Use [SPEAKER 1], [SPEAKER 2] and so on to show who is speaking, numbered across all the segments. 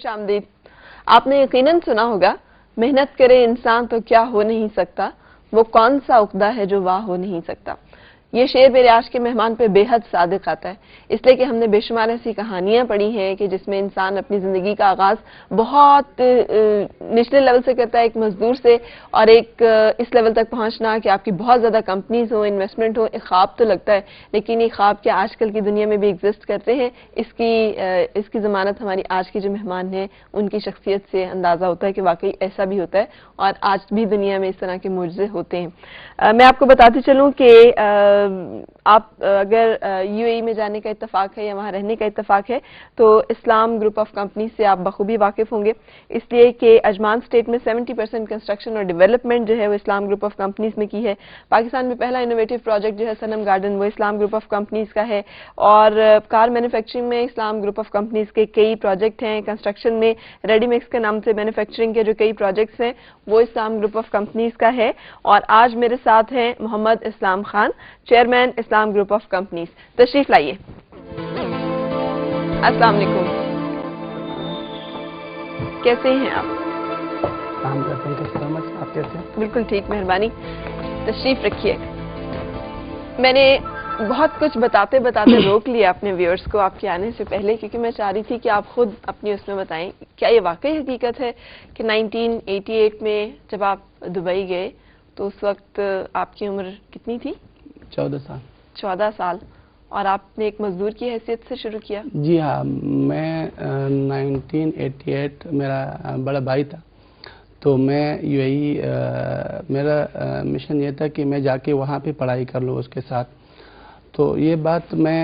[SPEAKER 1] خوش آمدید. آپ نے یقیناً سنا ہوگا محنت کرے انسان تو کیا ہو نہیں سکتا، وہ کون سا عقدہ ہے جو واہ ہو نہیں سکتا. یہ شعر میرے آج کے مہمان پہ بے حد صادق آتا ہے، اس لیے کہ ہم نے بے شمار ایسی کہانیاں پڑھی ہیں کہ جس میں انسان اپنی زندگی کا آغاز بہت نچلے لیول سے کرتا ہے، ایک مزدور سے، اور ایک اس لیول تک پہنچنا کہ آپ کی بہت زیادہ کمپنیز ہوں، انویسٹمنٹ ہو. ایک خواب تو لگتا ہے، لیکن یہ خواب کیا آج کل کی دنیا میں بھی ایگزسٹ کرتے ہیں؟ اس کی ضمانت ہماری آج کے جو مہمان ہیں ان کی شخصیت سے اندازہ ہوتا ہے کہ واقعی ایسا بھی ہوتا ہے اور آج بھی دنیا میں اس طرح کے معجزے ہوتے ہیں. میں آپ کو بتاتی چلوں کہ آپ اگر یو اے ای میں جانے کا اتفاق ہے یا وہاں رہنے کا اتفاق ہے تو اسلام گروپ آف کمپنیز سے آپ بخوبی واقف ہوں گے، اس لیے کہ اجمان اسٹیٹ میں 70% کنسٹرکشن اور ڈیولپمنٹ جو ہے وہ اسلام گروپ آف کمپنیز میں کی ہے. پاکستان میں پہلا انوویٹو پروجیکٹ جو ہے صنم گارڈن وہ اسلام گروپ آف کمپنیز کا ہے، اور کار مینوفیکچرنگ میں اسلام گروپ آف کمپنیز کے کئی پروجیکٹ ہیں. کنسٹرکشن میں ریڈی مکس کے نام سے مینوفیکچرنگ کے جو کئی پروجیکٹس ہیں وہ اسلام گروپ آف کمپنیز کا ہے. اور آج میرے ساتھ ہیں Muhammad Islam Khan, chairman Islam group of companies. تشریف لائیے. السلام علیکم، کیسے ہیں آپ؟
[SPEAKER 2] آپ کیسے ہیں؟
[SPEAKER 1] بالکل ٹھیک، مہربانی. تشریف رکھیے. میں نے بہت کچھ بتاتے روک لیا اپنے ویورز کو آپ کے آنے سے پہلے، کیونکہ میں چاہ رہی تھی کہ آپ خود اپنی اس میں بتائیں کیا یہ واقعی حقیقت ہے کہ 1988 میں جب آپ دبئی گئے تو اس وقت آپ کی عمر کتنی تھی؟ 14 سال. اور آپ نے ایک مزدور کی حیثیت سے شروع کیا؟
[SPEAKER 2] جی ہاں، میں 1988 میرا بڑا بھائی تھا تو میں یو اے ای میرا مشن یہ تھا کہ میں جا کے وہاں پہ پڑھائی کر لوں اس کے ساتھ. تو یہ بات میں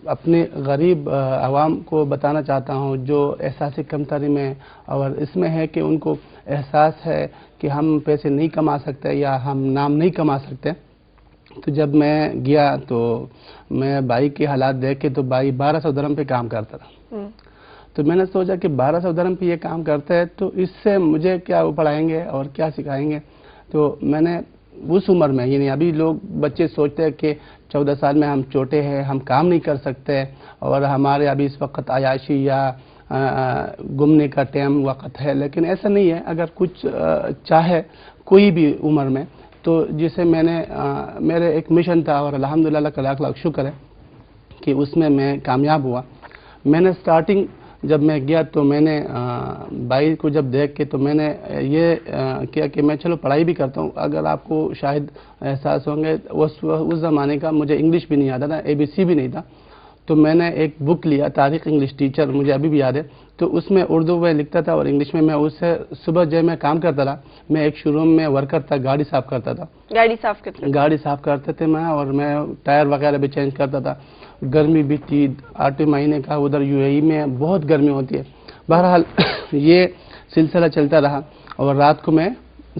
[SPEAKER 2] اپنے غریب عوام کو بتانا چاہتا ہوں جو احساس کمتری میں اور اس میں ہے کہ ان کو احساس ہے کہ ہم پیسے نہیں کما سکتے یا ہم نام نہیں کما سکتے. تو جب میں گیا تو میں بھائی کے حالات دیکھ کے تو بھائی 1200 درہم پہ کام کرتا تھا. تو میں نے سوچا کہ 1200 درہم پہ یہ کام کرتا ہے تو اس سے مجھے کیا وہ پڑھائیں گے اور کیا سکھائیں گے. تو میں نے اس عمر میں، یعنی ابھی لوگ بچے سوچتے ہیں کہ 14 سال میں ہم چھوٹے ہیں، ہم کام نہیں کر سکتے اور ہمارے ابھی اس وقت عیاشی یا گھومنے کا ٹائم وقت ہے، لیکن ایسا نہیں ہے. اگر کچھ چاہے کوئی بھی عمر میں تو جسے میں نے میرے ایک مشن تھا اور الحمدللہ اللہ کا لاکھ لاکھ شکر ہے کہ اس میں کامیاب ہوا. میں نے سٹارٹنگ جب میں گیا تو میں نے بھائی کو جب دیکھ کے تو میں نے یہ کیا کہ میں چلو پڑھائی بھی کرتا ہوں. اگر آپ کو شاید احساس ہوں گے اس زمانے کا مجھے انگلش بھی نہیں آتا تھا، ABC بھی نہیں تھا. تو میں نے ایک بک لیا، تاریخ انگلش ٹیچر، مجھے ابھی بھی یاد ہے. تو اس میں اردو میں لکھتا تھا اور انگلش میں اس سے صبح جب میں کام کرتا رہا. میں ایک شو روم میں ورکر تھا، گاڑی صاف کرتا تھا. گاڑی صاف کرتے تھے میں، اور میں ٹائر وغیرہ بھی چینج کرتا تھا. گرمی بھی تھی، 8 مہینے کا ادھر یو اے ای میں بہت گرمی ہوتی ہے. بہرحال یہ سلسلہ چلتا رہا اور رات کو میں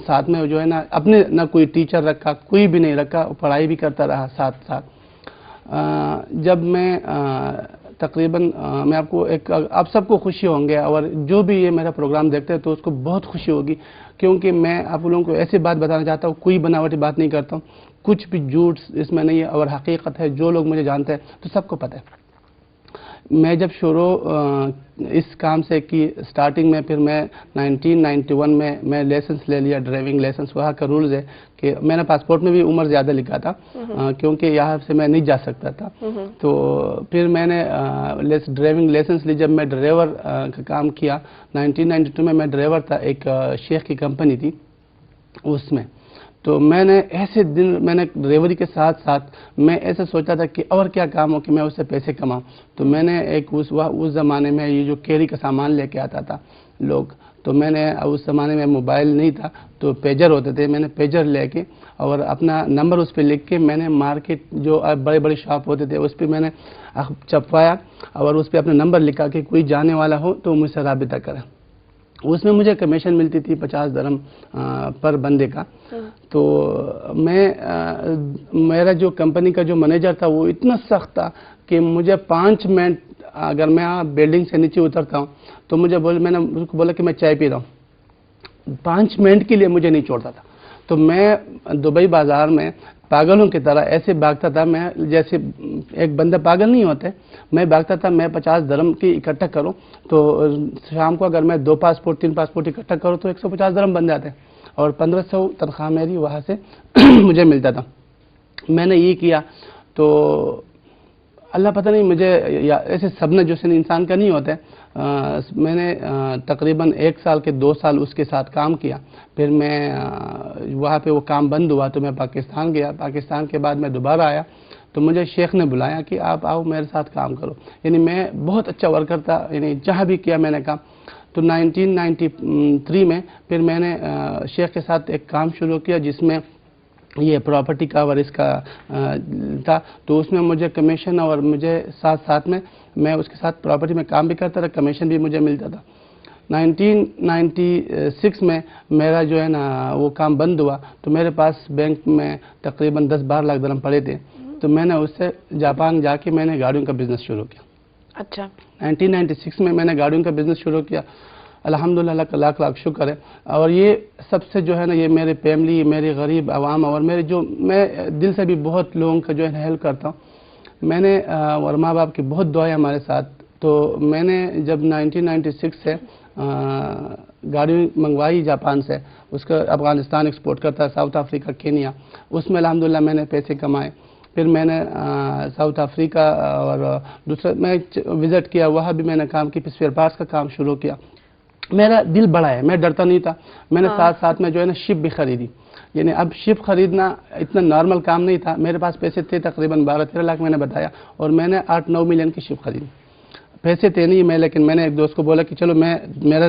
[SPEAKER 2] ساتھ میں جو ہے نا اپنے نہ کوئی ٹیچر رکھا، کوئی بھی نہیں رکھا، پڑھائی بھی کرتا رہا ساتھ ساتھ. جب میں تقریباً میں آپ کو آپ سب کو خوشی ہوں گے اور جو بھی یہ میرا پروگرام دیکھتے ہیں تو اس کو بہت خوشی ہوگی، کیونکہ میں آپ لوگوں کو ایسی بات بتانا چاہتا ہوں، کوئی بناوٹی بات نہیں کرتا ہوں، کچھ بھی جھوٹ اس میں نہیں ہے اور حقیقت ہے. جو لوگ مجھے جانتے ہیں تو سب کو پتہ ہے. میں جب شروع اس کام سے کی سٹارٹنگ میں، پھر میں 1991 میں لائسنس لے لیا، ڈرائیونگ لائسنس. وہاں کا رولز ہے کہ میں نے پاسپورٹ میں بھی عمر زیادہ لکھا تھا کیونکہ یہاں سے میں نہیں جا سکتا تھا. تو پھر میں نے ڈرائیونگ لائسنس لی. جب میں ڈرائیور کا کام کیا 1992 میں ڈرائیور تھا، ایک شیخ کی کمپنی تھی اس میں. تو میں نے ایسے دن میں نے ڈرائیوری کے ساتھ ساتھ میں ایسا سوچا تھا کہ اور کیا کام ہو کہ میں اس سے پیسے کماؤں. تو میں نے ایک اس زمانے میں یہ جو کیری کا سامان لے کے آتا تھا لوگ، تو میں نے اس زمانے میں موبائل نہیں تھا تو پیجر ہوتے تھے. میں نے پیجر لے کے اور اپنا نمبر اس پہ لکھ کے میں نے مارکیٹ جو بڑے بڑے شاپ ہوتے تھے اس پہ میں نے چھپوایا اور اس پہ اپنا نمبر لکھا کہ کوئی جانے والا ہو تو مجھ سے رابطہ کرے. اس میں مجھے کمیشن ملتی تھی 50 درہم پر بندے کا. تو میرا جو کمپنی کا جو مینیجر تھا وہ اتنا سخت تھا کہ مجھے 5 منٹ اگر میں بلڈنگ سے نیچے اترتا ہوں تو میں نے اس کو بولا کہ میں چائے پی رہا ہوں، 5 منٹ کے لیے مجھے نہیں چھوڑتا تھا. تو میں دبئی بازار میں پاگلوں کی طرح ایسے بھاگتا تھا میں، جیسے ایک بندہ پاگل نہیں ہوتے، میں بھاگتا تھا. میں 50 درہم کی اکٹھا کروں تو شام کو اگر میں 2 پاسپورٹ 3 پاسپورٹ اکٹھا کروں تو 150 درہم بن جاتے اور 1500 تنخواہ میری وہاں سے مجھے ملتا تھا. میں نے یہ کیا تو اللہ پتہ نہیں مجھے ایسے سپنے جو انسان کا نہیں ہوتے. میں نے تقریباً 1 سال کے 2 سال اس کے ساتھ کام کیا. پھر میں وہاں پہ وہ کام بند ہوا تو میں پاکستان گیا. پاکستان کے بعد میں دوبارہ آیا تو مجھے شیخ نے بلایا کہ آپ آؤ میرے ساتھ کام کرو. یعنی میں بہت اچھا ورکر تھا، یعنی جہاں بھی کیا میں نے کام. تو 1993 میں پھر میں نے شیخ کے ساتھ ایک کام شروع کیا جس میں یہ پراپرٹی کا اور اس کا تھا. تو اس میں مجھے کمیشن اور مجھے ساتھ میں اس کے ساتھ پراپرٹی میں کام بھی کرتا تھا، کمیشن بھی مجھے ملتا تھا. 1996 میں میرا جو ہے نا وہ کام بند ہوا تو میرے پاس بینک میں تقریباً 10-12 لاکھ درہم پڑے تھے. تو میں نے اس سے جاپان جا کے میں نے گاڑیوں کا بزنس شروع کیا.
[SPEAKER 1] اچھا.
[SPEAKER 2] 1996 میں نے گاڑیوں کا بزنس شروع کیا. الحمدللہ اللہ کا لاکھ لاکھ شکر ہے. اور یہ سب سے جو ہے نا یہ میری فیملی، میری غریب عوام اور میرے جو میں دل سے بھی بہت لوگوں کا جو ہے ہیلپ کرتا ہوں. میں نے اور ماں باپ کی بہت دعائیں ہمارے ساتھ. تو میں نے جب 1996 سے گاڑی منگوائی جاپان سے، اس کا افغانستان ایکسپورٹ کرتا ہے، ساؤتھ افریقہ، کینیا. اس میں الحمدللہ میں نے پیسے کمائے. پھر میں نے ساؤتھ افریقہ اور دوسرا میں وزٹ کیا، وہاں بھی میں نے کام کی. پھر اسپیئر پارٹس کا کام شروع کیا. میرا دل بڑا ہے، میں ڈرتا نہیں تھا. میں نے ساتھ میں جو ہے نا شپ بھی خریدی. یعنی اب شپ خریدنا اتنا نارمل کام نہیں تھا. میرے پاس پیسے تھے تقریباً 12-13 لاکھ میں نے بتایا اور میں نے 8-9 ملین کی شپ خریدی. پیسے تھے نہیں میں، لیکن میں نے ایک دوست کو بولا کہ چلو میرا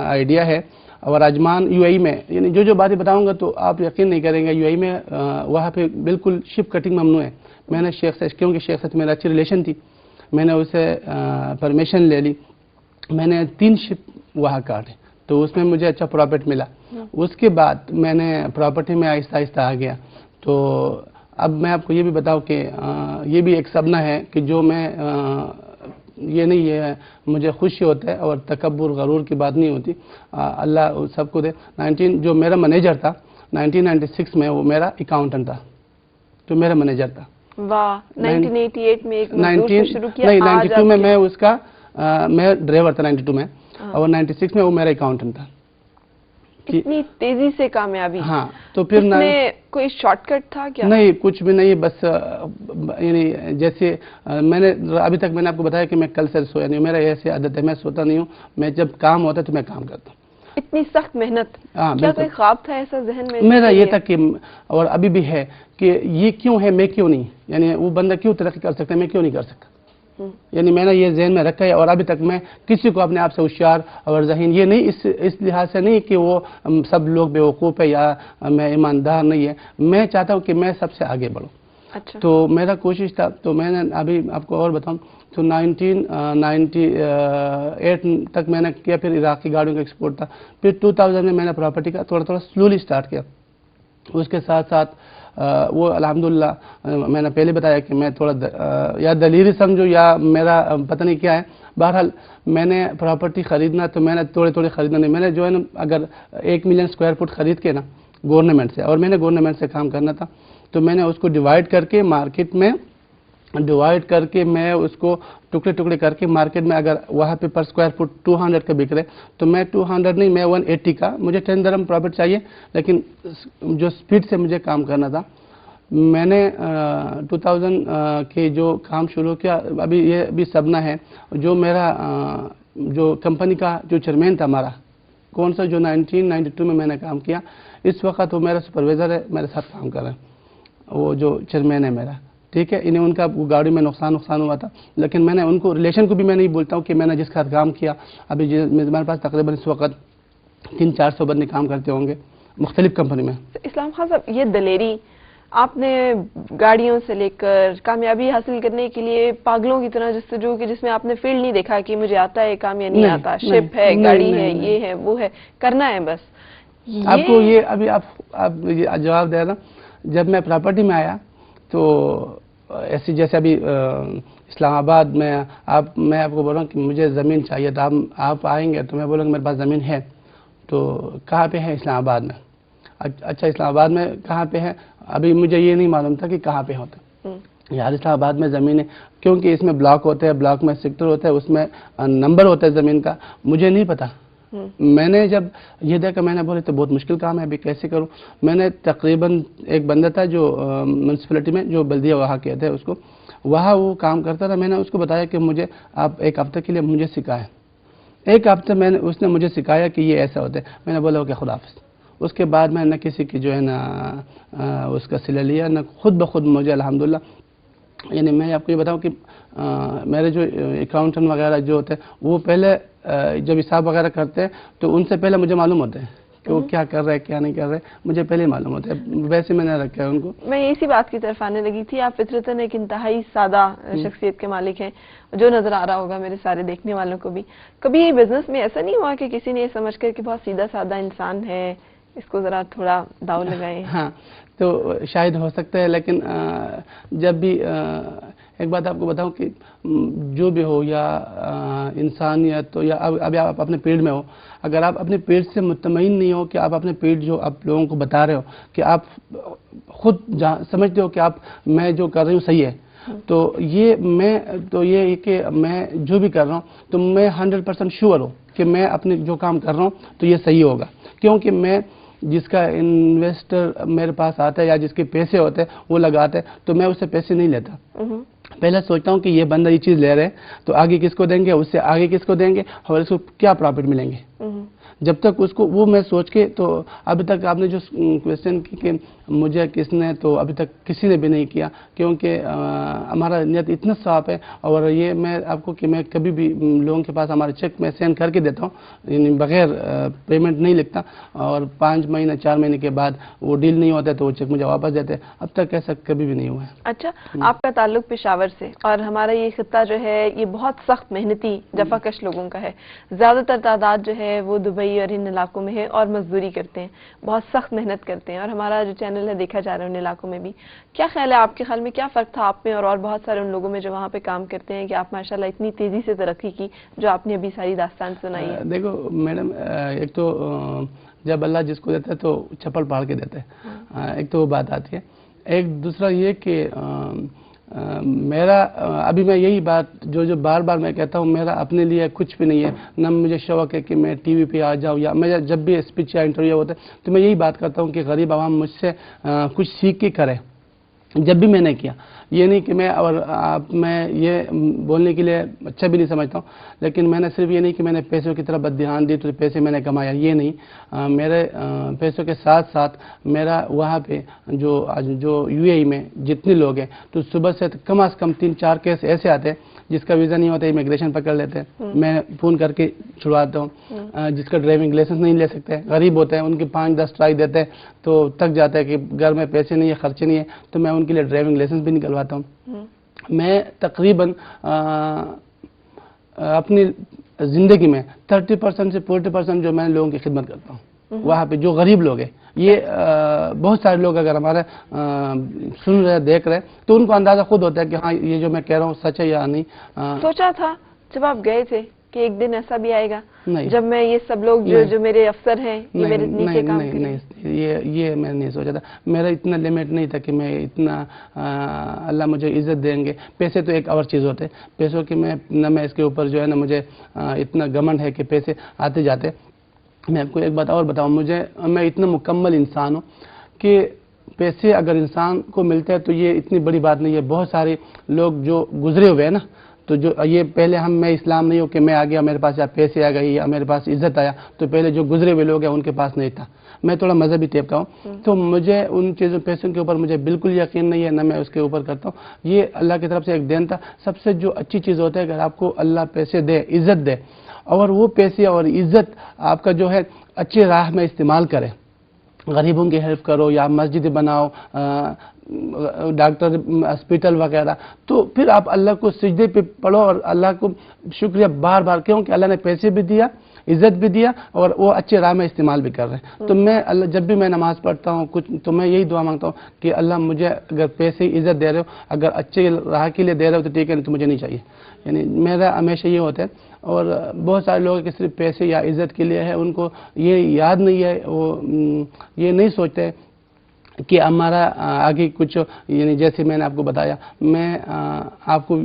[SPEAKER 2] آئیڈیا ہے. اور اجمان UAE میں، یعنی جو باتیں بتاؤں گا تو آپ یقین نہیں کریں گے، UAE میں وہاں پہ بالکل شپ کٹنگ ممنوع ہے. میں نے شیخ سے، کیونکہ شیخ سے میرا اچھی ریلیشن تھی، میں نے اسے پرمیشن لے لی. میں نے 3 شپ وہاں کاٹے تو اس میں مجھے اچھا پروفٹ ملا. اس کے بعد میں نے پراپرٹی میں آہستہ آہستہ آ گیا. تو اب میں آپ کو یہ بھی بتاؤں کہ یہ بھی ایک سپنا ہے کہ جو میں یہ نہیں ہے، مجھے خوشی ہوتا ہے اور تکبر غرور کی بات نہیں ہوتی. اللہ سب کو دے. جو میرا منیجر تھا 1996 میں وہ میرا اکاؤنٹنٹ تھا، تو میرا منیجر تھا.
[SPEAKER 1] واہ. 1988 میں ایک مزدور سے شروع کیا.
[SPEAKER 2] نہیں 92 میں میں اس کا میں ڈرائیور تھا 92 میں، اور 96 میں وہ میرا اکاؤنٹنٹ تھا.
[SPEAKER 1] اتنی تیزی سے کامیابی.
[SPEAKER 2] ہاں. تو پھر
[SPEAKER 1] اس میں کوئی شارٹ کٹ تھا کیا؟
[SPEAKER 2] نہیں، کچھ بھی نہیں. بس یعنی جیسے میں نے ابھی تک میں نے آپ کو بتایا کہ میں کل سے سویا نہیں ہوں. میرا ایسی عادت ہے، میں سوتا نہیں ہوں. میں جب کام ہوتا ہے تو میں کام کرتا ہوں.
[SPEAKER 1] اتنی سخت محنت. کیا کوئی خواب تھا ایسا ذہن میں؟
[SPEAKER 2] میرا یہ تھا کہ، اور ابھی بھی ہے، کہ یہ کیوں ہے، میں کیوں نہیں. یعنی وہ بندہ کیوں ترقی کر سکتا ہے، میں کیوں نہیں کر سکتا. یعنی میں نے یہ ذہن میں رکھا ہے. اور ابھی تک میں کسی کو اپنے آپ سے ہوشیار اور ذہین یہ نہیں، اس لحاظ سے نہیں کہ وہ سب لوگ بیوقوف ہے یا میں ایماندار نہیں ہے. میں چاہتا ہوں کہ میں سب سے آگے بڑھوں.
[SPEAKER 1] اچھا.
[SPEAKER 2] تو میرا کوشش تھا. تو میں نے ابھی آپ کو اور بتاؤں تو 1998 تک میں نے کیا. پھر عراقی گاڑیوں کا ایکسپورٹ تھا. پھر 2000 میں نے پراپرٹی کا تھوڑا سلولی سٹارٹ کیا. اس کے ساتھ ساتھ وہ الحمدللہ میں نے پہلے بتایا کہ میں تھوڑا یا دلیری سمجھو یا میرا پتہ نہیں کیا ہے. بہرحال میں نے پراپرٹی خریدنا تو میں نے تھوڑے خریدنا نہیں. میں نے جو ہے نا اگر 1 ملین اسکوائر فٹ خرید کے نا گورنمنٹ سے، اور میں نے گورنمنٹ سے کام کرنا تھا، تو میں نے اس کو ڈیوائڈ کر کے مارکیٹ میں میں اس کو ٹکڑے کر کے مارکیٹ میں اگر وہاں پہ پر اسکوائر فٹ 200 کا بک رہے تو میں 200 نہیں، میں 180 کا، مجھے 10 درہم پروفٹ چاہیے. لیکن جو سپیڈ سے مجھے کام کرنا تھا، میں نے 2000 کے جو کام شروع کیا. ابھی یہ بھی سپنا ہے. جو میرا جو کمپنی کا جو چیئرمین تھا ہمارا، کون سا، جو 1992 میں نے کام کیا، اس وقت وہ میرا سپروائزر ہے، میرے ساتھ کام کر رہا ہے. وہ جو چیئرمین ہے میرا، ٹھیک ہے. انہیں ان کا گاڑی میں نقصان ہوا تھا، لیکن میں نے ان کو ریلیشن کو بھی میں نہیں بولتا ہوں کہ میں نے جس کا کام کیا. ابھی میرے پاس تقریباً اس وقت 300-400 بندے کام کرتے ہوں گے مختلف کمپنی میں.
[SPEAKER 1] اسلام خان صاحب، یہ دلیری آپ نے گاڑیوں سے لے کر کامیابی حاصل کرنے کے لیے پاگلوں کی طرح جس میں آپ نے فیلڈ نہیں دیکھا کہ مجھے آتا ہے کام یا نہیں آتا، شپ ہے، گاڑی ہے، یہ ہے، وہ ہے، کرنا ہے بس.
[SPEAKER 2] آپ کو یہ ابھی آپ جواب دے رہا. جب میں پراپرٹی میں آیا تو ایسی جیسے ابھی اسلام آباد میں میں آپ کو بول رہا ہوں کہ مجھے زمین چاہیے تھا. آپ آئیں گے تو میں بولوں گا میرے پاس زمین ہے. تو کہاں پہ ہے؟ اسلام آباد میں. اچھا اسلام آباد میں کہاں پہ ہے ابھی مجھے یہ نہیں معلوم تھا کہ کہاں پہ ہوتا یار اسلام آباد میں زمین ہے کیونکہ اس میں بلاک ہوتے ہیں بلاک میں سیکٹر ہوتا ہے اس میں نمبر ہوتا ہے زمین کا مجھے نہیں پتا میں نے جب یہ دیکھا میں نے بولا تو بہت مشکل کام ہے ابھی کیسے کروں میں نے تقریباً ایک بندہ تھا جو میونسپلٹی میں جو بلدیہ وہاں کہتے ہیں اس کو وہاں وہ کام کرتا تھا میں نے اس کو بتایا کہ مجھے آپ ایک ہفتے کے لیے مجھے سکھائیں ایک ہفتے میں نے اس نے مجھے سکھایا کہ یہ ایسا ہوتا ہے میں نے بولا کہ خدا حافظ اس کے بعد میں نہ کسی کی جو ہے نا اس کا صلہ لیا نہ خود بخود مجھے الحمدللہ یعنی میں آپ کو یہ بتاؤں کہ میرے جو اکاؤنٹنٹ وغیرہ جو ہوتے ہیں وہ پہلے جب حساب وغیرہ کرتے ہیں تو ان سے پہلے مجھے معلوم ہوتا ہے کہ وہ کیا کر رہے ہیں کیا نہیں کر رہے مجھے پہلے ہی معلوم ہوتا ہے ویسے میں نے رکھا ہے ان کو
[SPEAKER 1] میں اسی بات کی طرف آنے لگی تھی آپ فطرتاً ایک انتہائی سادہ شخصیت کے مالک ہیں جو نظر آ رہا ہوگا میرے سارے دیکھنے والوں کو بھی کبھی بزنس میں ایسا نہیں ہوا کہ کسی نے یہ سمجھ کر کہ بہت سیدھا سادہ انسان ہے اس کو ذرا تھوڑا داؤ لگائیں
[SPEAKER 2] ہاں تو شاید ہو سکتا ہے لیکن جب بھی ایک بات آپ کو بتاؤں کہ جو بھی ہو یا انسانیت تو یا ابھی آپ اپنے پیڑ میں ہو اگر آپ اپنے پیڑ سے مطمئن نہیں ہو کہ آپ اپنے پیڑ جو آپ لوگوں کو بتا رہے ہو کہ آپ خود سمجھتے ہو کہ آپ میں جو کر رہی ہوں صحیح ہے تو یہ کہ میں جو بھی کر رہا ہوں تو میں 100% شیور ہوں کہ میں اپنے جو کام کر رہا ہوں تو یہ صحیح ہوگا کیونکہ میں جس کا انویسٹر میرے پاس آتا ہے یا جس کے پیسے ہوتے ہیں وہ لگاتے ہیں تو میں اس سے پیسے نہیں لیتا پہلے سوچتا ہوں کہ یہ بندہ یہ چیز لے رہے ہیں تو آگے کس کو دیں گے اس سے آگے کس کو دیں گے اور اس کو کیا پروفٹ ملیں گے جب تک اس کو وہ میں سوچ کے تو ابھی تک آپ نے جو کویسچن کی کہ مجھے کس نے تو ابھی تک کسی نے بھی نہیں کیا کیونکہ ہمارا نیت اتنا صاف ہے اور یہ میں آپ کو کہ میں کبھی بھی لوگوں کے پاس ہمارے چیک میں سینڈ کر کے دیتا ہوں یعنی بغیر پیمنٹ نہیں لکھتا اور 5 مہینے 4 مہینے کے بعد وہ ڈیل نہیں ہوتا ہے تو وہ چیک مجھے واپس دیتے ہیں اب تک ایسا کبھی بھی نہیں ہوا ہے
[SPEAKER 1] اچھا آپ کا تعلق پشاور سے اور ہمارا یہ خطہ جو ہے یہ بہت سخت محنتی جفاکش لوگوں کا ہے زیادہ تر تعداد جو ہے وہ دبئی اور ان علاقوں میں ہے اور مزدوری کرتے ہیں بہت سخت محنت کرتے ہیں اور ہمارا جو چینل ہے دیکھا جا رہا ہے ان علاقوں میں بھی کیا خیال ہے آپ کے خیال میں کیا فرق تھا آپ میں اور بہت سارے ان لوگوں میں جو وہاں پہ کام کرتے ہیں کہ آپ ماشاءاللہ اتنی تیزی سے ترقی کی جو آپ نے ابھی ساری داستان سنائی ہے
[SPEAKER 2] دیکھو میڈم ایک تو جب اللہ جس کو دیتا ہے تو چپل پاڑ کے دیتا ہے ایک تو وہ بات آتی ہے ایک دوسرا یہ کہ میرا ابھی میں یہی بات جو بار بار میں کہتا ہوں میرا اپنے لیے کچھ بھی نہیں ہے نہ مجھے شوق ہے کہ میں ٹی وی پہ آ جاؤں یا میں جب بھی اسپیچ یا انٹرویو ہوتا ہے تو میں یہی بات کرتا ہوں کہ غریب عوام مجھ سے کچھ سیکھ کے کرے جب بھی میں نے کیا یہ نہیں کہ میں یہ بولنے کے لیے اچھا بھی نہیں سمجھتا ہوں لیکن میں نے صرف یہ نہیں کہ میں نے پیسوں کی طرف دھیان دی تو پیسے میں نے کمایا یہ نہیں میرے پیسوں کے ساتھ ساتھ میرا وہاں پہ جو یو اے ای میں جتنے لوگ ہیں تو صبح سے کم از کم 3-4 کیس ایسے آتے ہیں جس کا ویزا نہیں ہوتا امیگریشن پکڑ لیتے ہیں میں فون کر کے چھڑواتا ہوں جس کا ڈرائیونگ لائسنس نہیں لے سکتے غریب ہوتے ہیں ان کے 5-10 ٹرائی دیتے ہیں تو تک جاتا ہے کہ گھر میں پیسے نہیں ہے خرچے نہیں ہے تو میں ان کے لیے ڈرائیونگ لائسنس بھی نکلواتا ہوں میں تقریباً اپنی زندگی میں 30% سے 40% جو میں لوگوں کی خدمت کرتا ہوں وہاں پہ جو غریب لوگ ہیں یہ بہت سارے لوگ اگر ہمارے سن رہے دیکھ رہے تو ان کو اندازہ خود ہوتا ہے کہ ہاں یہ جو میں کہہ رہا ہوں سچ ہے یا نہیں
[SPEAKER 1] سوچا تھا جب آپ گئے تھے کہ ایک دن ایسا بھی آئے گا
[SPEAKER 2] نہیں
[SPEAKER 1] جب میں یہ سب لوگ جو میرے افسر ہیں یہ میرے نیچے کام کریں
[SPEAKER 2] نہیں یہ میں نہیں سوچا تھا میرا اتنا لمٹ نہیں تھا کہ میں اتنا اللہ مجھے عزت دیں گے پیسے تو ایک اور چیز ہوتے ہیں پیسوں کی میں اس کے اوپر جو ہے نا مجھے اتنا گھمنڈ ہے کہ پیسے آتے جاتے میں آپ کو ایک بات اور بتاؤں میں اتنا مکمل انسان ہوں کہ پیسے اگر انسان کو ملتے ہیں تو یہ اتنی بڑی بات نہیں ہے بہت سارے لوگ جو گزرے ہوئے ہیں نا تو جو یہ پہلے میں اسلام نہیں ہوں کہ میں آ گیا میرے پاس یا پیسے آ گئی یا میرے پاس عزت آیا تو پہلے جو گزرے ہوئے لوگ ہیں ان کے پاس نہیں تھا میں تھوڑا مذہبی ٹیپ کا ہوں تو مجھے ان چیزوں پیسوں کے اوپر مجھے بالکل یقین نہیں ہے نہ میں اس کے اوپر کرتا ہوں یہ اللہ کی طرف سے ایک دین تھا سب سے جو اچھی چیز ہوتا ہے اگر آپ کو اللہ پیسے دے عزت دے اور وہ پیسے اور عزت آپ کا جو ہے اچھی راہ میں استعمال کرے غریبوں کی ہیلپ کرو یا مسجد بناؤ ڈاکٹر ہاسپٹل وغیرہ تو پھر آپ اللہ کو سجدے پہ پڑھو اور اللہ کو شکریہ بار بار کیونکہ اللہ نے پیسے بھی دیا عزت بھی دیا اور وہ اچھے راہ میں استعمال بھی کر رہے ہیں تو میں اللہ جب بھی میں نماز پڑھتا ہوں کچھ تو میں یہی دعا مانگتا ہوں کہ اللہ مجھے اگر پیسے عزت دے رہے ہو اگر اچھے راہ کے لیے دے رہے ہو تو ٹھیک ہے نہیں تو مجھے نہیں چاہیے یعنی میرا ہمیشہ یہ ہوتا ہے اور بہت سارے لوگ کہ صرف پیسے یا عزت کے لیے ہے، ان کو یہ یاد نہیں ہے، وہ یہ نہیں سوچتے کہ ہمارا آگے کچھ، یعنی جیسے میں نے آپ کو بتایا، میں آپ کو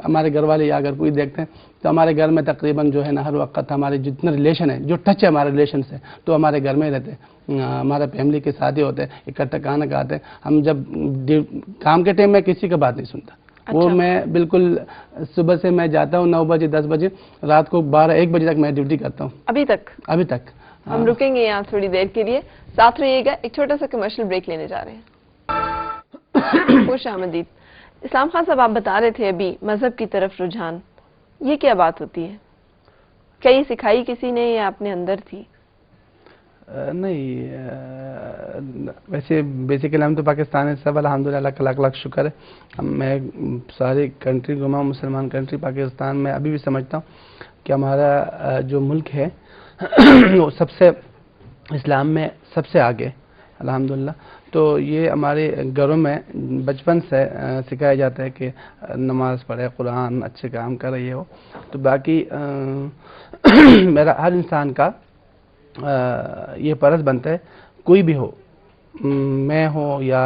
[SPEAKER 2] ہمارے گھر والے یا اگر کوئی دیکھتے ہیں تو ہمارے گھر میں تقریباً جو ہے نا ہر وقت ہمارے جتنے ریلیشن ہے، جو ٹچ ہے ہمارے ریلیشن سے، تو ہمارے گھر میں رہتے ہیں، ہمارے فیملی کے ساتھ ہی ہوتے ہیں، اکٹھا کھانا کھاتے ہیں ہم. جب کام کے ٹائم میں کسی کا بات نہیں سنتا. وہ میں بالکل صبح سے میں جاتا ہوں 9 بجے 10 بجے، رات کو 12-1 بجے تک میں ڈیوٹی کرتا ہوں. ابھی تک
[SPEAKER 1] ہم رکیں گے یہاں تھوڑی دیر کے لیے، ساتھ رہیے گا. ایک چھوٹا سا کمرشل بریک لینے جا رہے ہیں. خوش آمدید. اسلام خان صاحب، آپ بتا رہے تھے ابھی مذہب کی طرف رجحان، یہ کیا بات ہوتی ہے؟ کیا یہ سکھائی کسی نے یا اپنے اندر تھی؟
[SPEAKER 2] نہیں، ویسے بیسیکلی ہم تو پاکستان ہے سب، الحمدللہ، اللہ کا لاکھ لاکھ شکر ہے. میں ساری کنٹری گھما ہوں، مسلمان کنٹری پاکستان میں ابھی بھی سمجھتا ہوں کہ ہمارا جو ملک ہے وہ سب سے اسلام میں سب سے آگے، الحمدللہ. تو یہ ہمارے گھروں میں بچپن سے سکھایا جاتا ہے کہ نماز پڑھے، قرآن اچھے کام کر رہی ہے. تو باقی میرا ہر انسان کا یہ فرض بنتا ہے، کوئی بھی ہو، میں ہوں یا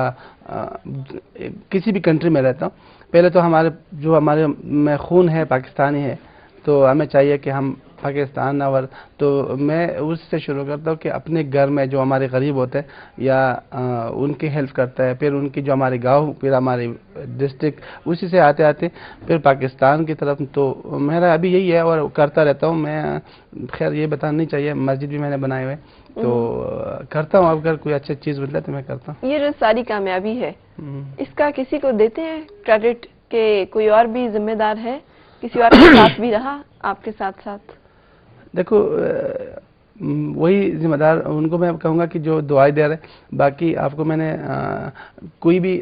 [SPEAKER 2] کسی بھی کنٹری میں رہتا ہوں، پہلے تو ہمارے میں خون ہے پاکستانی ہے، تو ہمیں چاہیے کہ ہم پاکستان اور تو میں اس سے شروع کرتا ہوں کہ اپنے گھر میں جو ہمارے غریب ہوتے ہیں یا ان کی ہیلپ کرتا ہے، پھر ان کی جو ہمارے گاؤں، پھر ہماری ڈسٹرکٹ، اسی سے آتے آتے پھر پاکستان کی طرف. تو میرا ابھی یہی ہے اور کرتا رہتا ہوں. میں خیر یہ بتانا نہیں چاہیے، مسجد بھی میں نے بنائے ہوئے، تو کرتا ہوں. اگر کوئی اچھی چیز ملتا ہے تو میں کرتا ہوں.
[SPEAKER 1] یہ جو ساری کامیابی ہے، اس کا کسی کو دیتے ہیں کریڈٹ کہ کوئی اور بھی ذمہ دار ہے، کسی اور کے ساتھ بھی رہا آپ کے ساتھ ساتھ؟
[SPEAKER 2] دیکھو، وہی ذمہ دار ان کو میں کہوں گا کہ جو دعائیں دے رہے. باقی آپ کو میں نے کوئی بھی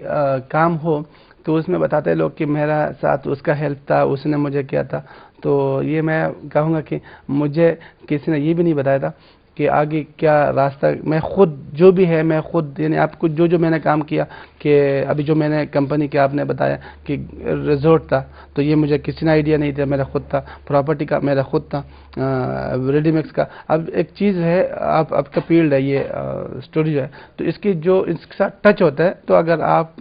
[SPEAKER 2] کام ہو تو اس میں بتاتے لوگ کہ میرا ساتھ اس کا ہیلپ تھا، اس نے مجھے کیا تھا. تو یہ میں کہوں گا کہ مجھے کسی نے یہ بھی نہیں بتایا تھا کہ آگے کیا راستہ. میں خود جو بھی ہے، میں خود، یعنی آپ کو جو میں نے کام کیا، کہ ابھی جو میں نے کمپنی کے آپ نے بتایا کہ ریزورٹ تھا، تو یہ مجھے کسی نے آئیڈیا نہیں تھا، میرا خود تھا. پراپرٹی کا میرا خود تھا. ریڈی میکس کا اب ایک چیز ہے، آپ کا فیلڈ ہے یہ اسٹوری جو ہے، تو اس کے ساتھ ٹچ ہوتا ہے. تو اگر آپ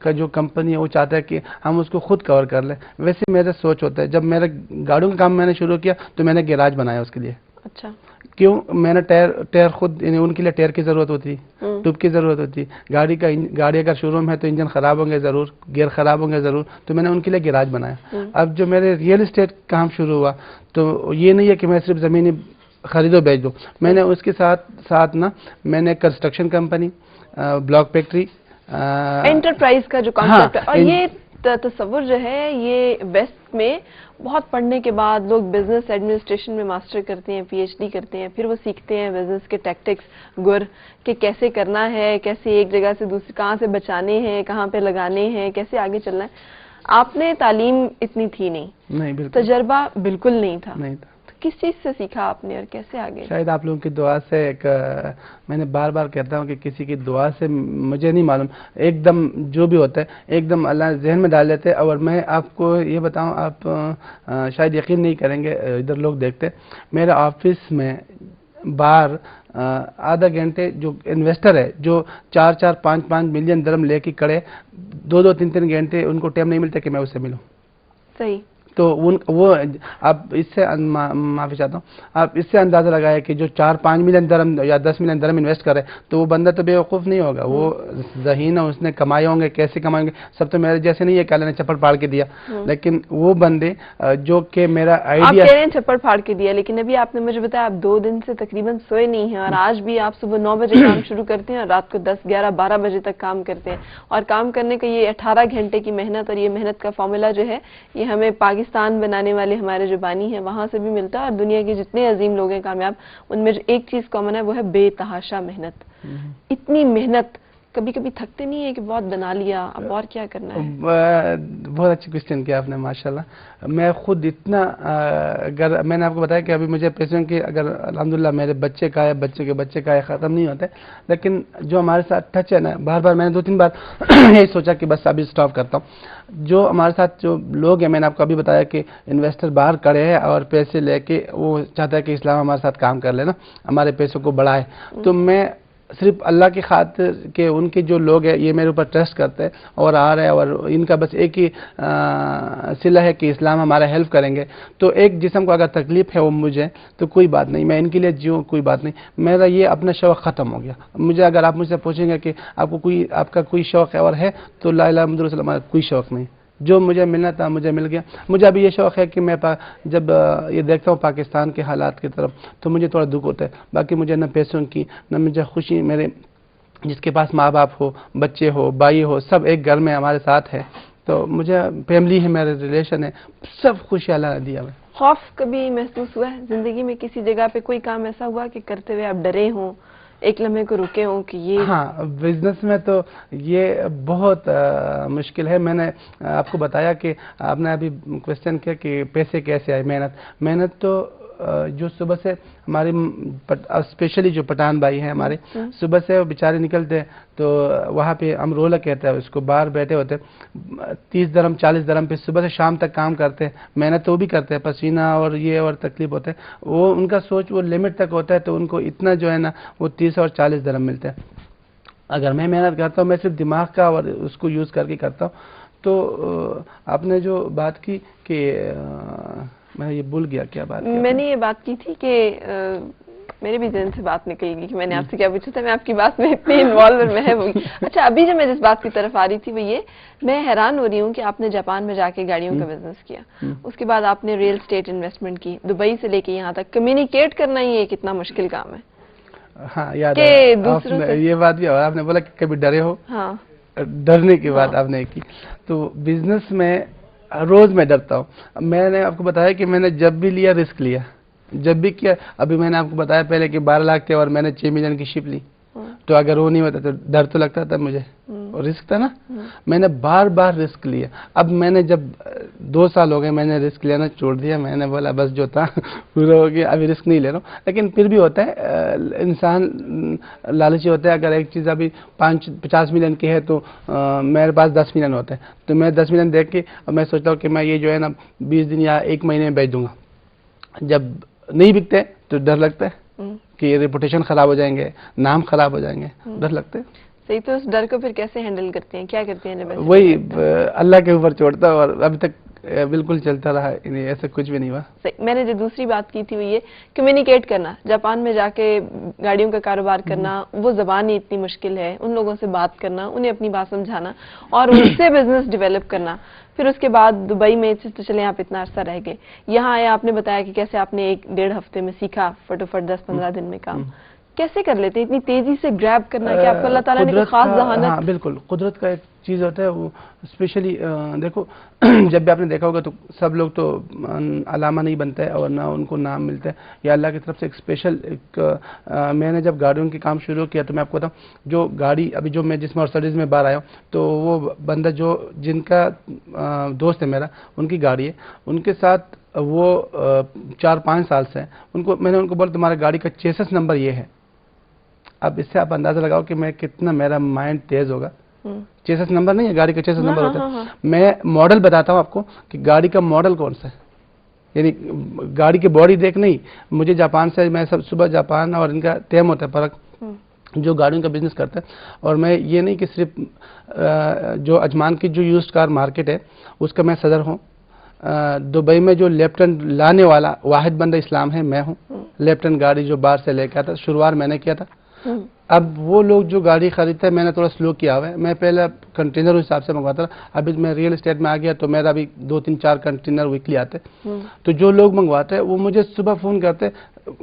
[SPEAKER 2] کا جو کمپنی ہے وہ چاہتا ہے کہ ہم اس کو خود کور کر لیں، ویسے میرا سوچ ہوتا ہے. جب میرا گاڑیوں کا کام میں نے شروع کیا تو میں نے گیراج بنایا اس کے لیے.
[SPEAKER 1] اچھا.
[SPEAKER 2] کیوں؟ میں نے ٹائر خود، یعنی ان کے لیے ٹائر کی ضرورت ہوتی، ٹیوب کی ضرورت ہوتی. گاڑی اگر شو روم ہے تو انجن خراب ہوں گے ضرور، گیئر خراب ہوں گے ضرور، تو میں نے ان کے لیے گیراج بنایا. اب جو میرے ریئل اسٹیٹ کام شروع ہوا تو یہ نہیں ہے کہ میں صرف زمینیں خرید و بیچ دوں. میں نے اس کے ساتھ نا، میں نے construction company, block factory,
[SPEAKER 1] enterprise کا جو کانسیپٹ ہے، اور یہ تصور جو ہے یہ ویسٹ میں بہت پڑھنے کے بعد لوگ بزنس ایڈمنسٹریشن میں ماسٹر کرتے ہیں، پی ایچ ڈی کرتے ہیں، پھر وہ سیکھتے ہیں بزنس کے ٹیکٹکس گر کہ کیسے کرنا ہے، کیسے ایک جگہ سے دوسری، کہاں سے بچانے ہیں، کہاں پہ لگانے ہیں، کیسے آگے چلنا ہے. آپ نے تعلیم اتنی تھی نہیں، تجربہ بالکل نہیں تھا. کس چیز سے سیکھا آپ نے اور کیسے آگے؟
[SPEAKER 2] شاید آپ لوگوں کی دعا سے. میں نے بار بار کہتا ہوں کہ کسی کی دعا سے مجھے نہیں معلوم، ایک دم جو بھی ہوتا ہے ایک دم اللہ ذہن میں ڈال دیتے. اور میں آپ کو یہ بتاؤں، آپ شاید یقین نہیں کریں گے، ادھر لوگ دیکھتے، میرے آفس میں باہر آدھا گھنٹے جو انویسٹر ہے، جو 4-4 5-5 ملین درہم لے کے کھڑے، 2-2 3-3 گھنٹے ان کو ٹائم نہیں ملتا کہ میں اس سے ملوں.
[SPEAKER 1] صحیح.
[SPEAKER 2] تو وہ آپ اس سے معافی چاہتا ہوں، آپ اس سے اندازہ لگائے کہ جو 4-5 ملین درہم یا 10 ملین درہم انویسٹ کرے تو وہ بندہ تو بے وقوف نہیں ہوگا. وہ ذہین ہے، اس نے کمائے ہوں گے، کیسے کمائیں گے. سب تو میرے جیسے نہیں ہے کہ اللہ نے چپڑ پھاڑ کے دیا، لیکن وہ بندے جو کہ میرا آئیڈیا.
[SPEAKER 1] آپ کہہ رہے ہیں چپڑ پھاڑ کے دیا، لیکن ابھی آپ نے مجھے بتایا آپ 2 دن سے تقریباً سوئے نہیں ہیں، اور آج بھی آپ صبح 9 بجے کام شروع کرتے ہیں اور رات کو 10, 11, 12 بجے تک کام کرتے ہیں. اور کام کرنے کا یہ 18 گھنٹے کی محنت، اور یہ محنت کا فارمولا جو ہے یہ ہمیں پاکستان بنانے والے ہمارے جو بانی ہیں وہاں سے بھی ملتا ہے، اور دنیا کے جتنے عظیم لوگ ہیں کامیاب، ان میں جو ایک چیز کامن ہے وہ ہے بے تحاشا محنت. اتنی محنت کبھی کبھی تھکتے نہیں ہیں کہ بہت بنا لیا اب اور کیا کرنا ہے؟
[SPEAKER 2] بہت اچھی کوشچن کیا آپ نے ماشاءاللہ. میں خود اتنا اگر میں نے آپ کو بتایا کہ ابھی مجھے پیسوں کی اگر الحمدللہ میرے بچے کا ہے بچے کے بچے کا ہے ختم نہیں ہوتے, لیکن جو ہمارے ساتھ ٹچ ہے نا, بار بار میں نے 2-3 بار یہی سوچا کہ بس ابھی اسٹاپ کرتا ہوں. جو ہمارے ساتھ جو لوگ ہیں, میں نے آپ کو ابھی بتایا کہ انویسٹر باہر کھڑے ہیں اور پیسے لے کے وہ چاہتا ہے کہ اسلام ہمارے ساتھ کام کر لے نا, ہمارے پیسوں کو بڑھائے. تو میں صرف اللہ کی خاطر کہ ان کے جو لوگ ہیں یہ میرے اوپر ٹرسٹ کرتے ہیں اور آ رہے ہیں, اور ان کا بس ایک ہی صلہ ہے کہ اسلام ہمارا ہیلپ کریں گے. تو ایک جسم کو اگر تکلیف ہے وہ مجھے, تو کوئی بات نہیں, میں ان کے لیے جیوں, کوئی بات نہیں. میرا یہ اپنا شوق ختم ہو گیا. مجھے اگر آپ مجھ سے پوچھیں گے کہ آپ کا کوئی شوق ہے اور ہے, تو لا الہ الا اللہ محمد رسول اللہ, کوئی شوق نہیں. جو مجھے ملنا تھا مجھے مل گیا. مجھے ابھی یہ شوق ہے کہ میں جب یہ دیکھتا ہوں پاکستان کے حالات کی طرف, تو مجھے تھوڑا دکھ ہوتا ہے. باقی مجھے نہ پیسوں کی نہ مجھے خوشی, میرے جس کے پاس ماں باپ ہو, بچے ہو, بھائی ہو, سب ایک گھر میں ہمارے ساتھ ہے, تو مجھے فیملی ہے, میرے ریلیشن ہے, سب خوشی اللہ نے دیا.
[SPEAKER 1] خوف کبھی محسوس ہوا ہے زندگی میں, کسی جگہ پہ کوئی کام ایسا ہوا کہ کرتے ہوئے آپ ڈرے ہوں, ایک لمحے کو رکے ہوں کہ یہ؟
[SPEAKER 2] ہاں, بزنس میں تو یہ بہت مشکل ہے. میں نے آپ کو بتایا کہ آپ نے ابھی کوشچن کیا کہ پیسے کیسے آئے. محنت تو جو صبح سے ہماری اسپیشلی جو پٹھان بھائی ہیں ہمارے, صبح سے وہ بیچارے نکلتے ہیں, تو وہاں پہ ہم رولہ کہتے ہیں اس کو, باہر بیٹھے ہوتے 30 درہم 40 درہم پہ صبح سے شام تک کام کرتے ہیں. محنت تو وہ بھی کرتے ہیں, پسینہ اور یہ اور تکلیف ہوتے ہیں. وہ ان کا سوچ وہ لمٹ تک ہوتا ہے, تو ان کو اتنا جو ہے نا وہ 30 اور 40 درہم ملتے ہیں. اگر میں محنت کرتا ہوں, میں صرف دماغ کا اور اس کو یوز کر کے کرتا ہوں. تو آپ نے جو بات کی کہ میں یہ بھول گیا کیا بات,
[SPEAKER 1] میں نے یہ بات کی تھی کہ میرے بھی ذہن سے بات نکل گئی کہ میں نے آپ سے کیا پوچھا تھا. میں آپ کی بات میں اتنی انوالو میں ہوئی. اچھا, ابھی جو میں جس بات کی طرف آ رہی تھی وہ یہ, میں حیران ہو رہی ہوں کہ آپ نے جاپان میں جا کے گاڑیوں کا بزنس کیا, اس کے بعد آپ نے ریل اسٹیٹ انویسٹمنٹ کی, دبئی سے لے کے یہاں تک. کمیونیکیٹ کرنا ہی ایک اتنا مشکل کام ہے.
[SPEAKER 2] ہاں یاد ہے, یہ بات بھی آپ نے بولا کہ کبھی ڈرے ہو. ہاں, ڈرنے کی بات آپ نے کی. تو بزنس میں روز میں ڈرتا ہوں. میں نے آپ کو بتایا کہ میں نے جب بھی لیا رسک لیا, جب بھی کیا. ابھی میں نے آپ کو بتایا پہلے کہ 12 لاکھ تھے اور میں نے 6 ملین کی شپ لی, تو اگر وہ نہیں ہوتا تو ڈر تو لگتا تھا مجھے, اور رسک تھا نا. میں نے بار بار رسک لیا. اب میں نے جب 2 سال ہو گئے میں نے رسک لینا چھوڑ دیا. میں نے بولا بس جو تھا پورا ہو گیا, ابھی رسک نہیں لے رہا ہوں. لیکن پھر بھی ہوتا ہے, انسان لالچی ہوتا ہے. اگر ایک چیز ابھی 50 ملین کی ہے تو میرے پاس 10 ملین ہوتا ہے, تو میں 10 ملین دیکھ کے میں سوچتا ہوں کہ میں یہ جو ہے نا 20 دن یا 1 مہینے میں بیچ دوں گا. جب نہیں بکتے تو ڈر لگتا ہے کہ ریپوٹیشن خراب ہو جائیں گے, نام خراب ہو جائیں گے, ڈر لگتا ہے.
[SPEAKER 1] صحیح. تو اس ڈر کو پھر کیسے ہینڈل کرتے ہیں, کیا کرتے ہیں؟
[SPEAKER 2] وہی اللہ کے اوپر چھوڑتا ہوں, اور ابھی تک بالکل چلتا رہا, ایسا کچھ بھی نہیں ہوا.
[SPEAKER 1] میں نے جو دوسری بات کی تھی وہ یہ, کمیونیکیٹ کرنا. جاپان میں جا کے گاڑیوں کا کاروبار کرنا, وہ زبان ہی اتنی مشکل ہے, ان لوگوں سے بات کرنا, انہیں اپنی بات سمجھانا اور ان سے بزنس ڈیولپ کرنا. پھر اس کے بعد دبئی میں تو چلیں آپ اتنا عرصہ رہ گئے, یہاں آئے, آپ نے بتایا کہ کیسے آپ نے 1-1.5 ہفتے میں سیکھا فٹافٹ 10-15 دن میں کام. کیسے کر لیتے اتنی تیزی سے گریب کرنا, کہ آپ کو اللہ تعالیٰ نے کوئی خاص ذہانت؟
[SPEAKER 2] ہاں بالکل, قدرت کا ایک چیز ہوتا ہے وہ اسپیشلی. دیکھو جب بھی آپ نے دیکھا ہوگا تو سب لوگ تو علامہ نہیں بنتے ہیں اور نہ ان کو نام ملتا ہے, یا اللہ کی طرف سے ایک اسپیشل میں نے جب گاڑیوں کے کام شروع کیا تو میں آپ کو بتاؤں, جو گاڑی ابھی جو میں جس مرسڈیز میں باہر آیا ہوں, تو وہ بندہ جن کا دوست ہے میرا, ان کی گاڑی ہے, ان کے ساتھ وہ 4-5 سال سے ہیں. میں نے ان کو بولا تمہارا گاڑی کا چیسس نمبر یہ ہے. اب اس سے آپ اندازہ لگاؤ کہ میں کتنا میرا مائنڈ تیز ہوگا. چیسس نمبر نہیں ہے, گاڑی کا چیسس نمبر ہوتا ہے. میں ماڈل بتاتا ہوں آپ کو کہ گاڑی کا ماڈل کون سا ہے, یعنی گاڑی کی باڈی دیکھ نہیں. مجھے جاپان سے, میں سب صبح جاپان اور ان کا ٹیم ہوتا ہے فرق, جو گاڑیوں کا بزنس کرتا ہے. اور میں یہ نہیں کہ صرف جو اجمان کی جو یوزڈ کار مارکیٹ ہے اس کا میں صدر ہوں. دبئی میں جو لیفٹن لانے والا واحد بندہ اسلام ہے, میں ہوں. لیفٹن گاڑی جو باہر سے لے کے آتا, شروعات میں نے کیا تھا. اب وہ لوگ جو گاڑی خریدتے ہیں, میں نے تھوڑا سلو کیا ہوا ہے. میں پہلے کنٹینر حساب سے منگواتا تھا, ابھی میں ریئل اسٹیٹ میں آ گیا تو میرا ابھی 2-3-4 کنٹینر ویکلی آتے. تو جو لوگ منگواتے ہیں وہ مجھے صبح فون کرتے,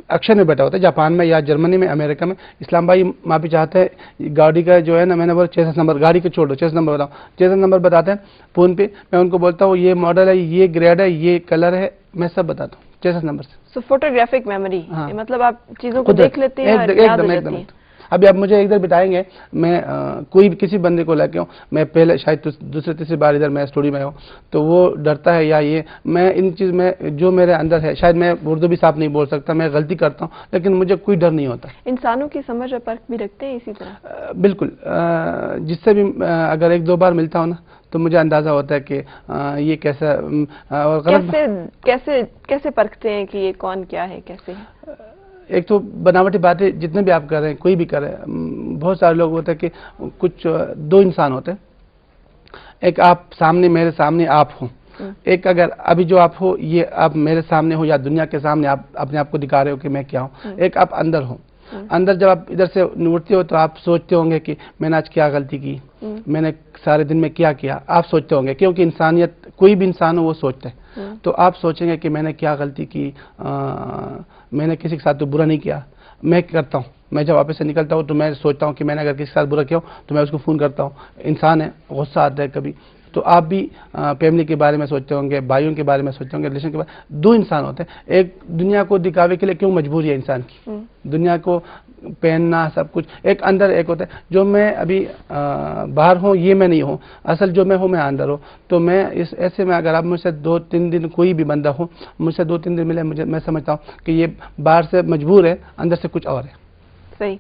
[SPEAKER 2] ایکشن میں بیٹھا ہوتا ہے جاپان میں یا جرمنی میں, امریکہ میں, اسلام بھائی معافی چاہتے ہیں گاڑی کا جو ہے نا, میں نے بولا چیسس نمبر, گاڑی کا چھوڑ دو, چیسس نمبر بتاؤ. چیسس نمبر بتاتے ہیں فون پہ, میں ان کو بولتا ہوں یہ ماڈل ہے, یہ گریڈ ہے, یہ کلر ہے, میں سب بتاتا ہوں چیسس نمبر سے.
[SPEAKER 1] فوٹوگرافک میموری, مطلب آپ چیزوں کو دیکھ لیتے ہیں,
[SPEAKER 2] ایک دم ابھی آپ مجھے ادھر بتائیں گے، میں کوئی بھی کسی بندے کو لے کے ہوں، میں پہلے شاید دوسرے تیسری بار ادھر میں اسٹوڈیو میں ہوں، تو وہ ڈرتا ہے یا یہ میں ان چیز میں جو میرے اندر ہے، شاید میں اردو بھی صاف نہیں بول سکتا، میں غلطی کرتا ہوں، لیکن مجھے کوئی ڈر نہیں ہوتا.
[SPEAKER 1] انسانوں کی سمجھ اور پرکھ بھی رکھتے ہیں اسی طرح؟
[SPEAKER 2] بالکل، جس سے بھی اگر ایک دو بار ملتا ہوں نا تو مجھے اندازہ ہوتا ہے کہ یہ کیسا اور غلط.
[SPEAKER 1] کیسے پرکھتے ہیں کہ یہ کون کیا ہے، کیسے ہے؟
[SPEAKER 2] ایک تو بناوٹی باتیں جتنے بھی آپ کر رہے ہیں، کوئی بھی کرے، بہت سارے لوگ ہوتے ہیں کہ کچھ دو انسان ہوتے ہیں، ایک آپ سامنے میرے سامنے آپ ہوں، ایک اگر ابھی جو آپ ہو یہ آپ میرے سامنے ہو یا دنیا کے سامنے آپ اپنے آپ کو دکھا رہے ہو کہ میں کیا ہوں، ایک آپ اندر ہو. اندر جب آپ ادھر سے نوڑتے ہو تو آپ سوچتے ہوں گے کہ میں نے آج کیا غلطی کی، میں نے سارے دن میں کیا آپ سوچتے ہوں گے، کیونکہ انسانیت کوئی بھی انسان ہو وہ سوچتا ہے. تو آپ سوچیں گے کہ میں نے کیا غلطی کی، میں نے کسی کے ساتھ تو برا نہیں کیا. میں کرتا ہوں، میں جب واپس سے نکلتا ہوں تو میں سوچتا ہوں کہ میں نے اگر کسی کے ساتھ برا کیا ہوں تو میں اس کو فون کرتا ہوں. انسان ہے، غصہ آتا ہے کبھی. تو آپ بھی فیملی کے بارے میں سوچتے ہوں گے، بھائیوں کے بارے میں سوچتے ہوں گے، ریلیشن کے بارے میں. دو انسان ہوتے ہیں. ایک دنیا کو دکھاوے کے لیے کیوں مجبوری ہے انسان کی، دنیا کو پہننا سب کچھ، ایک اندر ایک ہوتا ہے جو میں ابھی باہر ہوں یہ میں نہیں ہوں، اصل جو میں ہوں میں اندر ہوں. تو میں اس ایسے میں اگر آپ مجھ سے 2-3 دن کوئی بھی بندہ ہو مجھ سے 2-3 دن ملے، میں سمجھتا ہوں کہ یہ باہر سے مجبور ہے، اندر سے کچھ اور ہے.
[SPEAKER 1] صحیح.